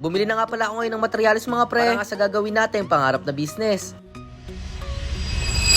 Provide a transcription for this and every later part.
Bumili na nga pala ako ngayon ng materyales mga pre para nga sa gagawin natin pangarap na business.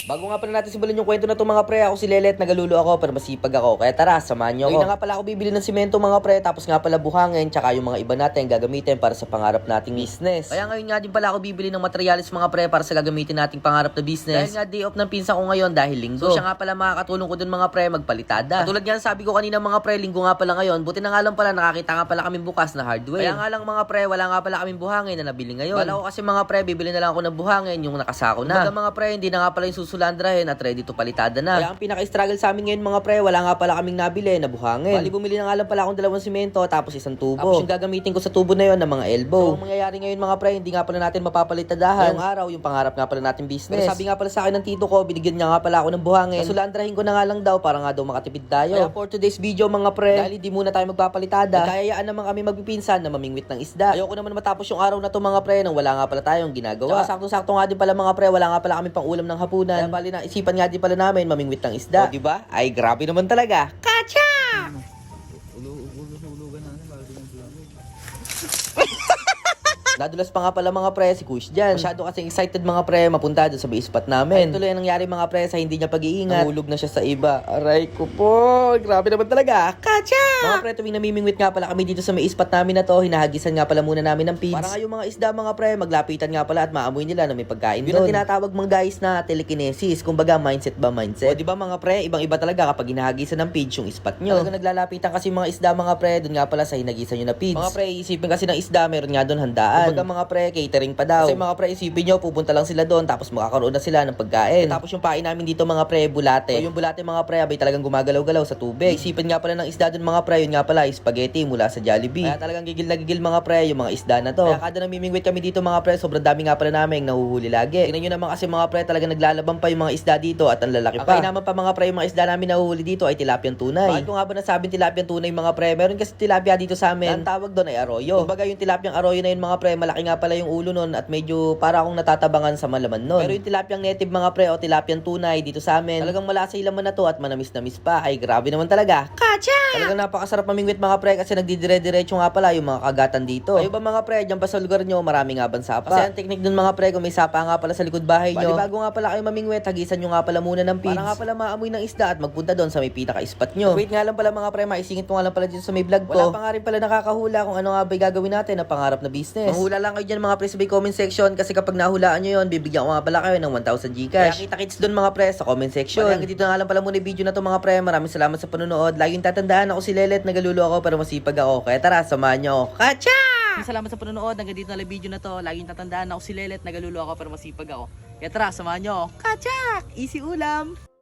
Bago nga pala natin simulan yung kwento na to mga pre, ako si Lelet, nagalulo ako pero masipag ako. Kaya tara, samahan nyo ako. Ngayon na nga pala ako bibili ng simento mga pre, tapos nga pala buhangin, tsaka yung mga iba natin gagamitin para sa pangarap nating business. Kaya ngayon nga din pala ako bibili ng materyales mga pre para sa gagamitin nating pangarap na business. Dahil nga day off ng pinsan ko ngayon dahil linggo. So siya nga pala makakatulong ko dun mga pre, magpalitada. Katulad nga sabi ko kanina mga pre, linggo nga pala ngayon, buti na nga lang pala nakakita nga pala kaming bukas na hardware. Kaya nga lang mga pre, wala nga pala kaming buhangin na nabili ngayon. Wala ko kasi mga pre, bibili na lang ako ng buhangin yung nakasako na. Mga pre, hindi na nga pala yung susulandrahin at ready to palitada na. Kaya ang pinaka-struggle sa amin ngayon mga pre, wala nga pala kaming nabili na buhangin. Bali bumili na nga lang pala akong 2 simento tapos 1 tubo. Tapos yung gagamitin ko sa tubo na yon ng mga elbow. So ang mangyayari ngayon mga pre, hindi nga pala natin mapapalitadahan ngayong araw yung pangarap nga pala natin business. Pero sabi nga pala sa akin ng tito ko, binigyan niya nga pala ako ng buhangin. Sulandrahin ko na nga lang daw para nga daw makatipid tayo. Kaya for today's video mga pre, dahil hindi muna tayo magpapalitada, kayayaan naman kami magpipinsan na mamingwit ng isda. Ayoko naman matapos yung araw na to mga pre nang wala nga pala tayong ginagawa. Tsaka sakto-sakto nga din pala mga pre, wala nga pala kami pang ulam ng hapunan. Kaya bali na isipan nga din pala namin mamingwit ng isda. O diba? Ay grabe naman talaga. Kacha! Nadulas pa nga pala mga pre si Kush dyan. Masyado kasing excited mga pre mapunta doon sa base spot namin. Ay tuloy ang nangyari mga pre sa hindi niya pag-iingat. Nahulog na siya sa iba. Aray ko po. Grabe naman talaga. Kacha! Mga pre, tuwing namimingwit nga pala kami dito sa may spot namin na to, hinahagisan nga pala muna namin ng feeds. Para nga yung mga isda mga pre, maglapitan nga pala at maamoy nila na may pagkain doon. Yun ang tinatawag mga guys na telekinesis. Kumbaga mindset ba mindset. O diba mga pre, ibang iba talaga kapag hinahagisan ng feeds yung spot nyo. Talaga naglalapitan kasi mga isda mga pre, doon nga pala sa hinagisan nyo na feeds. Mga pre, isipin kasi ng isda, meron nga doon handaan. Kumbaga mga pre, catering pa daw. Kasi mga pre, isipin nyo, pupunta lang sila doon tapos makakaroon na sila ng pagkain. Tapos yung pain namin dito mga pre, bulate. So yung bulate mga pre, abay talagang gumagalaw-galaw sa tubig. Isipin nga pala ng isda doon mga pre, yun nga pala, spaghetti mula sa Jollibee. Kaya talagang gigil na gigil mga pre, yung mga isda na to. Kaya kada namimingwit kami dito mga pre, sobrang dami nga pala namin nahuhuli lagi. Tingnan nyo naman kasi mga pre, talagang naglalaban pa yung mga isda dito at ang lalaki pa. Ang naman pa mga pre, yung mga isda namin nahuhuli dito ay tilapiang tunay. Bakit ko nga ba nasabing tilapiang tunay mga pre? Meron kasi tilapia dito sa amin. Ang tawag doon ay arroyo. Kumbaga yung tilapiang arroyo na yun mga pre, malaki nga pala yung ulo nun at medyo para akong natatabangan sa malaman nun. Pero yung tilapiang native mga pre o tilapiang tunay dito sa amin, talagang malasa yung laman na to at manamis-namis pa. Ay grabe naman talaga. Kacha! Talagang napakasarap mamingwit mga pre kasi nagdidire-diretso nga pala yung mga kagatan dito. Kayo ba mga pre, dyan pa sa lugar nyo, marami nga bang sapa? Kasi ang technique dun mga pre, kung may sapa nga pala sa likod bahay nyo, bago nga pala kayo mamingwit, hagisan nyo nga pala muna ng feeds. Para nga pala maamoy ng isda at magpunta doon sa may pinaka-spot nyo. Wait nga lang pala mga pre, maisingit ko nga lang pala dito sa may vlog ko. Wala pa nga rin pala nakakahula kung ano nga ba gagawin natin na pangarap na business. Manghula lang kayo dyan mga pre sa may comment section kasi kapag nahulaan nyo yun, bibigyan ko nga pala kayo ng 1,000 Gcash. Kaya kita-kits doon mga pre sa comment section. Hanggang dito nga lang pala muna yung video na to mga pre. Maraming salamat sa panonood. Laging tatandaan ako si Lelet, nagalulo ako pero masipag ako. Kaya tara, samahan nyo ako. Kacha! Salamat sa panonood. Hanggang dito na lang video na to. Laging tatandaan ako si Lelet, nagalulo ako pero masipag ako. Kaya tara, samahan nyo ako. Kacha! Easy ulam!